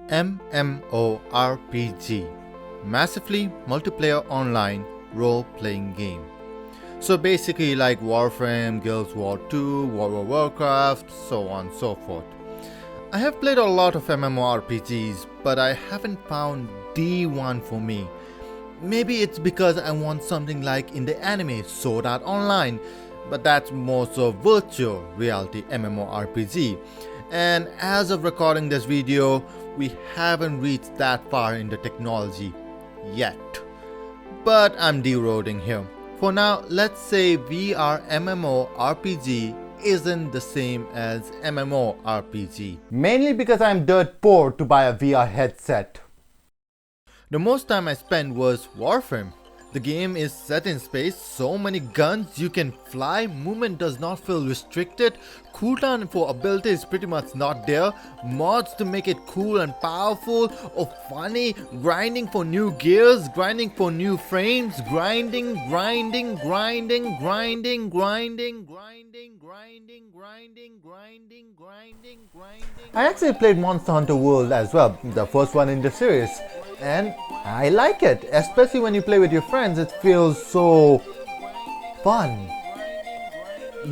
MMORPG, massively multiplayer online role-playing game. So basically like Warframe, Guild Wars 2, World of Warcraft, so on and so forth. I have played a lot of MMORPGs, but I haven't found the one for me. Maybe it's because I want something like in the anime Sword Art Online, but that's more so virtual reality MMORPG. And as of recording this video, we haven't reached that far in the technology yet. But I'm de-roading here. For now, let's say VR MMORPG isn't the same as MMORPG. Mainly because I'm dirt poor to buy a VR headset. The most time I spent was Warframe. The game is set in space, so many guns, you can fly, movement does not feel restricted, cooldown for ability is pretty much not there, mods to make it cool and powerful or funny, grinding for new gears, grinding for new frames, grinding. I actually played Monster Hunter World as well, the first one in the series, and I like it, especially when you play with your friends. It feels so fun.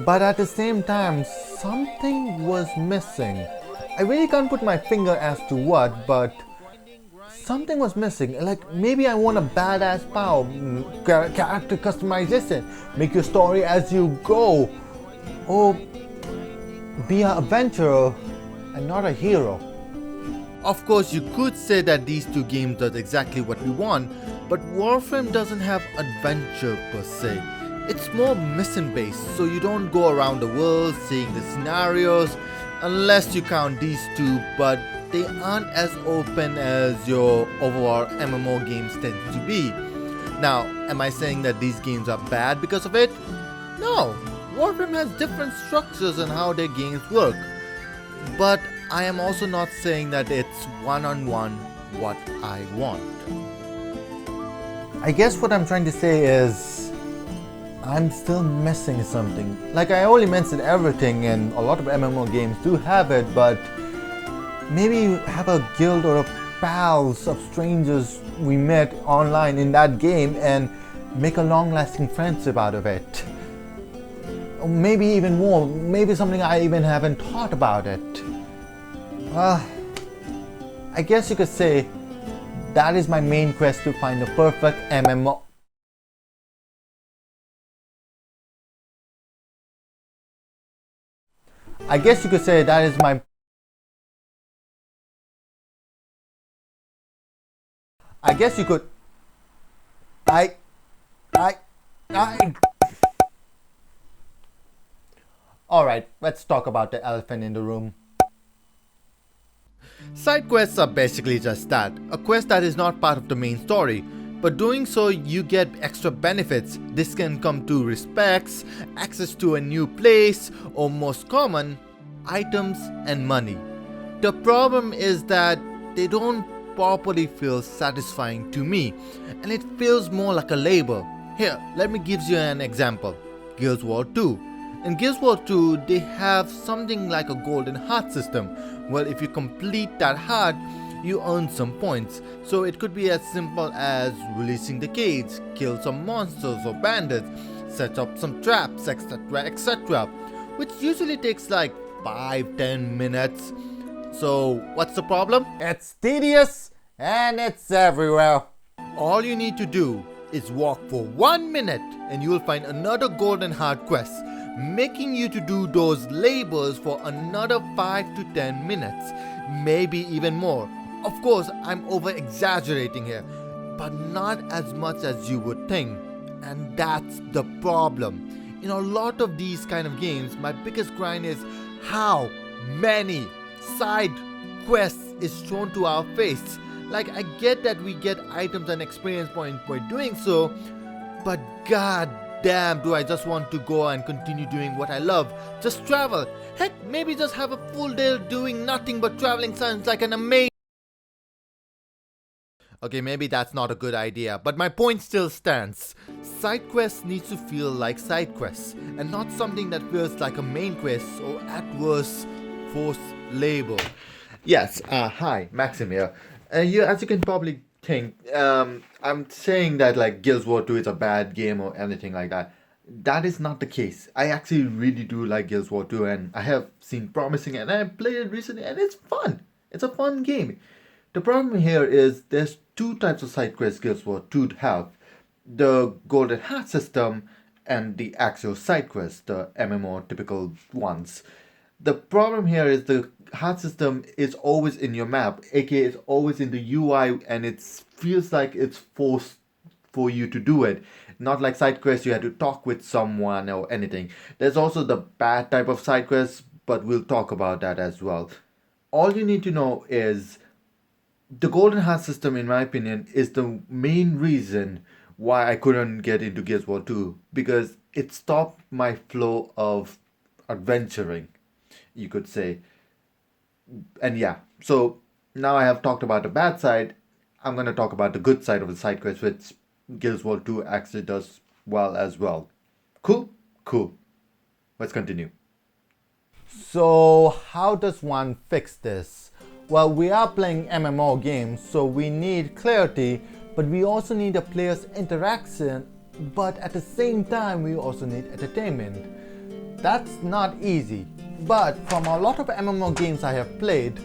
But at the same time, something was missing. I really can't put my finger as to what, but something was missing. Like maybe I want a badass power, character customization, make your story as you go, or be an adventurer and not a hero. Of course, you could say that these two games does exactly what we want, but Warframe doesn't have adventure per se. It's more mission based, so you don't go around the world seeing the scenarios, unless you count these two, but they aren't as open as your overall MMO games tend to be. Now, am I saying that these games are bad because of it? No, Warframe has different structures and how their games work. But I am also not saying that it's one-on-one what I want. I guess what I'm trying to say is I'm still missing something. Like I only mentioned everything, and a lot of MMO games do have it, but maybe you have a guild or a pals of strangers we met online in that game and make a long-lasting friendship out of it. Or maybe even more, maybe something I even haven't thought about it. I guess you could say that is my main quest, to find the perfect MMO. I guess you could say that is my... I guess you could... Alright, let's talk about the elephant in the room. Side quests are basically just that, a quest that is not part of the main story, but doing so you get extra benefits. This can come to respects, access to a new place, or most common, items and money. The problem is that they don't properly feel satisfying to me, and it feels more like a labor. Here, let me give you an example. Guild Wars 2. In Guild Wars 2, they have something like a golden heart system. Well, if you complete that heart, you earn some points. So it could be as simple as releasing the cage, kill some monsters or bandits, set up some traps, etc, which usually takes like 5-10 minutes. So what's the problem? It's tedious and it's everywhere. All you need to do is walk for 1 minute and you will find another golden heart quest, making you to do those labors for another 5 to 10 minutes, maybe even more. Of course, I'm over exaggerating here, but not as much as you would think, and that's the problem. In a lot of these kind of games, my biggest grind is how many side quests is thrown to our face. Like, I get that we get items and experience points by doing so, but god damn, do I just want to go and continue doing what I love. Just travel. Heck, maybe just have a full day doing nothing but traveling sounds like an amazing... Okay, maybe that's not a good idea, but my point still stands. Side quests need to feel like side quests, and not something that feels like a main quest or at worst, forced labor. Yes, hi, Maxim here. As you can probably think, I'm saying that like Guild Wars 2 is a bad game or anything like that. That is not the case. I actually really do like Guild Wars 2 and I have seen promising and I played it recently and it's fun. It's a fun game. The problem here is there's two types of side quests Guild Wars 2 have. The Golden Hat system and the actual side quests, the MMO typical ones. The problem here is the heart system is always in your map, aka it's always in the UI, and it feels like it's forced for you to do it. Not like side quests, you have to talk with someone or anything. There's also the bad type of side quests, but we'll talk about that as well. All you need to know is the golden heart system, in my opinion, is the main reason why I couldn't get into Gears of War 2 because it stopped my flow of adventuring, you could say. And yeah, so now I have talked about the bad side. I'm going to talk about the good side of the side quest, which Guild of War 2 actually does well as well. Cool? Cool. Let's continue. So, how does one fix this? Well, we are playing MMO games, so we need clarity, but we also need a player's interaction, but at the same time, we also need entertainment. That's not easy, but from a lot of MMO games I have played,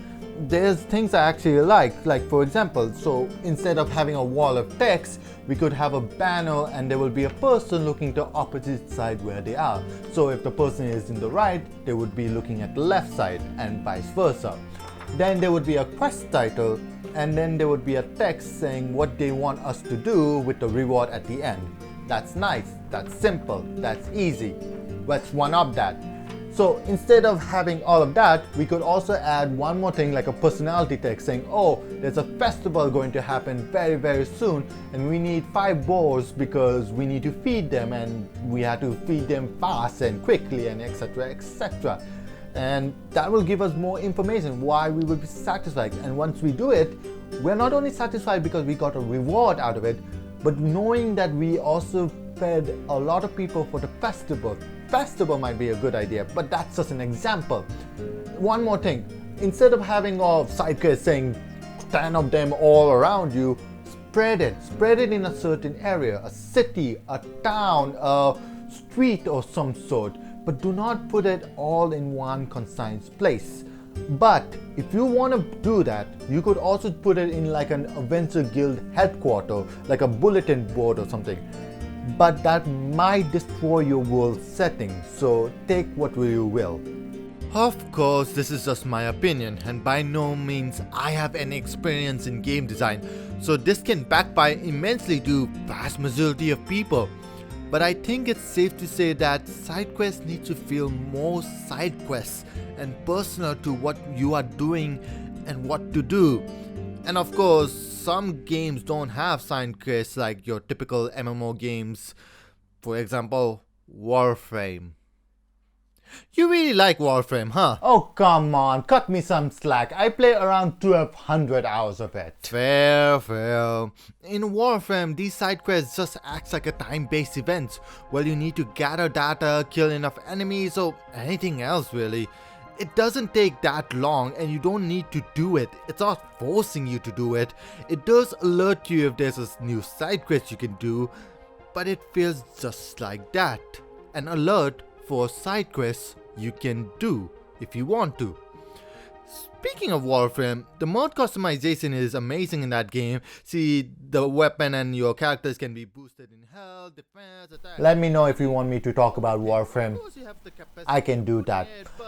there's things I actually like for example, so instead of having a wall of text, we could have a banner and there will be a person looking to opposite side where they are. So if the person is in the right, they would be looking at the left side and vice versa. Then there would be a quest title and then there would be a text saying what they want us to do with the reward at the end. That's nice, that's simple, that's easy. Let's one up that. So instead of having all of that, we could also add one more thing like a personality text saying, oh, there's a festival going to happen very soon and we need 5 boars because we need to feed them and we have to feed them fast and quickly and etc. And that will give us more information why we will be satisfied. And once we do it, we're not only satisfied because we got a reward out of it, but knowing that we also fed a lot of people for the festival. Festival might be a good idea, but that's just an example. One more thing, instead of having a side quest saying 10 of them all around you, spread it in a certain area, a city, a town, a street or some sort, but do not put it all in one concise place. But if you want to do that, you could also put it in like an Adventure Guild headquarters, like a bulletin board or something. But that might destroy your world setting, so take what you will. Of course, this is just my opinion, and by no means I have any experience in game design, so this can backfire immensely to vast majority of people. But I think it's safe to say that side quests need to feel more side quests and personal to what you are doing and what to do. And of course, some games don't have side quests like your typical MMO games. For example, Warframe. You really like Warframe, huh? Oh come on, cut me some slack. I play around 1200 hours of it. Fair. In Warframe, these side quests just acts like a time-based event where you need to gather data, kill enough enemies, or anything else really. It doesn't take that long and you don't need to do it. It's not forcing you to do it. It does alert you if there's a new side quest you can do, but it feels just like that. An alert for side quests you can do if you want to. Speaking of Warframe, the mode customization is amazing in that game. See, the weapon and your characters can be boosted in health, defense, attack. Let me know if you want me to talk about Warframe. I can do that.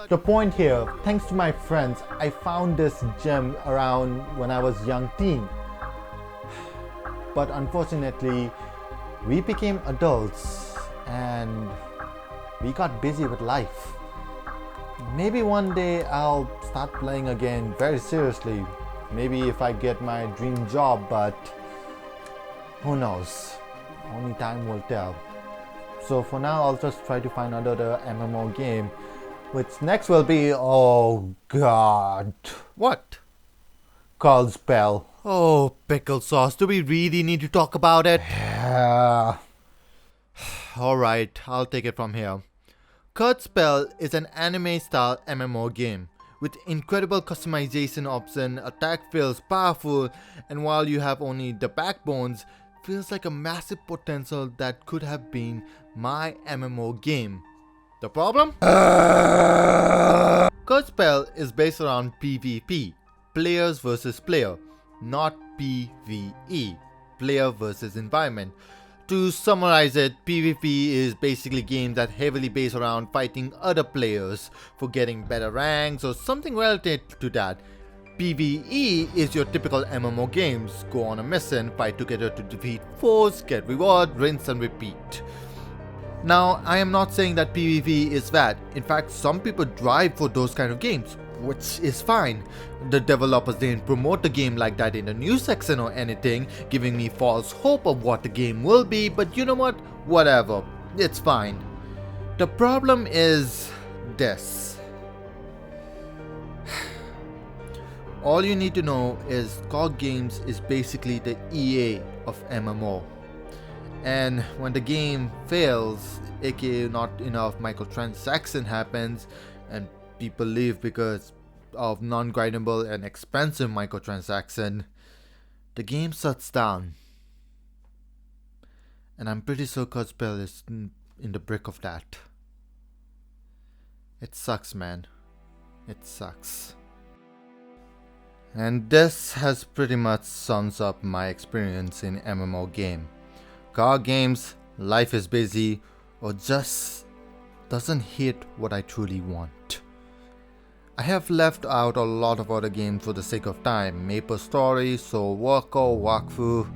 The point here, thanks to my friends, I found this gem around when I was young teen. But unfortunately, we became adults and we got busy with life. Maybe one day I'll start playing again very seriously. Maybe if I get my dream job, but who knows? Only time will tell. So for now, I'll just try to find another MMO game, which next will be, oh god. What? Called Spell. Oh, pickle sauce. Do we really need to talk about it? Yeah. Alright, I'll take it from here. Spell is an anime-style MMO game, with incredible customization option, attack feels powerful, and while you have only the backbones, feels like a massive potential that could have been my MMO game. The problem? Codespell is based around PvP, players versus player, not PvE, player versus environment. To summarize it, PvP is basically games that heavily based around fighting other players for getting better ranks or something related to that. PvE is your typical MMO games. Go on a mission, fight together to defeat foes, get reward, rinse and repeat. Now, I am not saying that PvP is bad. In fact, some people drive for those kind of games, which is fine. The developers didn't promote the game like that in the news section or anything, giving me false hope of what the game will be, but you know what? Whatever. It's fine. The problem is this. All you need to know is COD Games is basically the EA of MMO. And when the game fails, aka not enough microtransaction happens and people leave because of non-grindable and expensive microtransaction, the game shuts down. And I'm pretty sure Codespell is in the brick of that. It sucks, man. It sucks. And this has pretty much sums up my experience in MMO game. COD games, life is busy, or just doesn't hit what I truly want. I have left out a lot of other games for the sake of time, Maple Story, Soul Walker, Wakfu,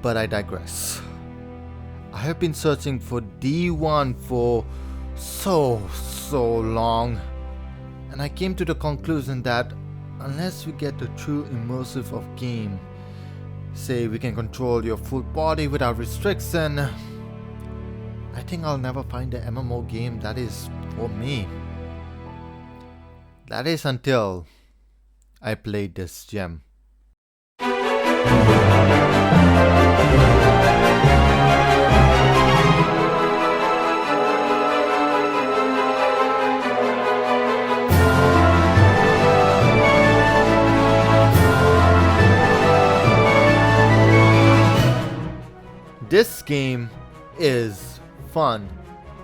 but I digress. I have been searching for D1 for so long, and I came to the conclusion that unless we get the true immersive of game, say we can control your full body without restriction, I think I'll never find the MMO game that is for me. That is until I played this gem. This game is fun.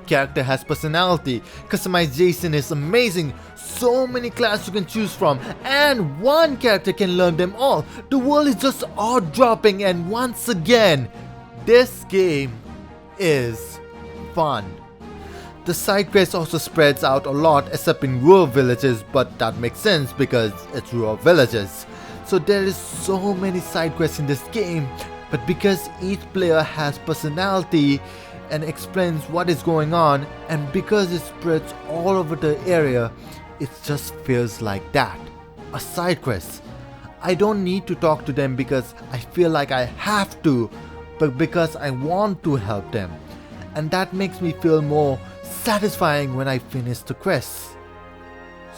Character has personality, customization is amazing, so many classes you can choose from, and one character can learn them all. The world is just jaw-dropping, and once again, this game is fun. The side quest also spreads out a lot except in rural villages, but that makes sense because it's rural villages. So there is so many side quests in this game, but because each player has personality and explains what is going on, and because it spreads all over the area, it just feels like that. A side quest. I don't need to talk to them because I feel like I have to, but because I want to help them. And that makes me feel more satisfying when I finish the quest.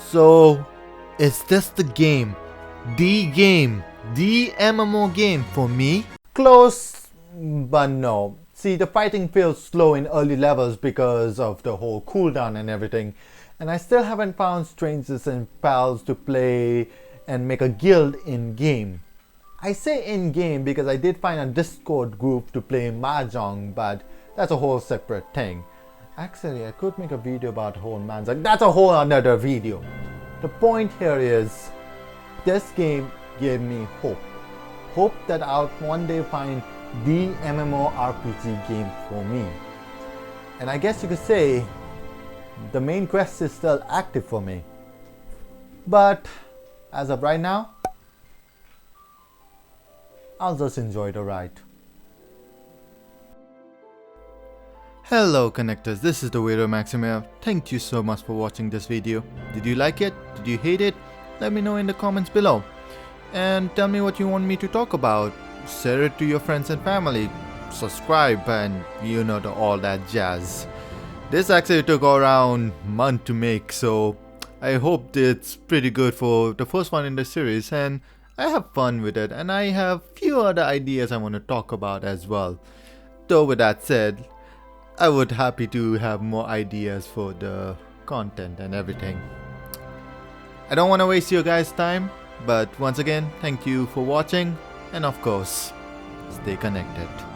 So, is this the game? The MMO game for me? Close, but no. See, the fighting feels slow in early levels because of the whole cooldown and everything. And I still haven't found strangers and pals to play and make a guild in-game. I say in-game because I did find a Discord group to play Mahjong, but that's a whole separate thing. Actually, I could make a video about whole Mahjong. That's a whole another video. The point here is, this game gave me hope. Hope that I'll one day find the MMORPG game for me. And I guess you could say the main quest is still active for me. But as of right now, I'll just enjoy the ride. Hello connectors, this is the Weirdo Maximir. Thank you so much for watching this video. Did you like it? Did you hate it? Let me know in the comments below. And tell me what you want me to talk about. Share it to your friends and family. Subscribe and you know all that jazz. This actually took around a month to make, so I hope it's pretty good for the first one in the series, and I have fun with it, and I have few other ideas I want to talk about as well. Though with that said, I would happy to have more ideas for the content and everything. I don't want to waste your guys' time, but once again, thank you for watching, and of course, stay connected.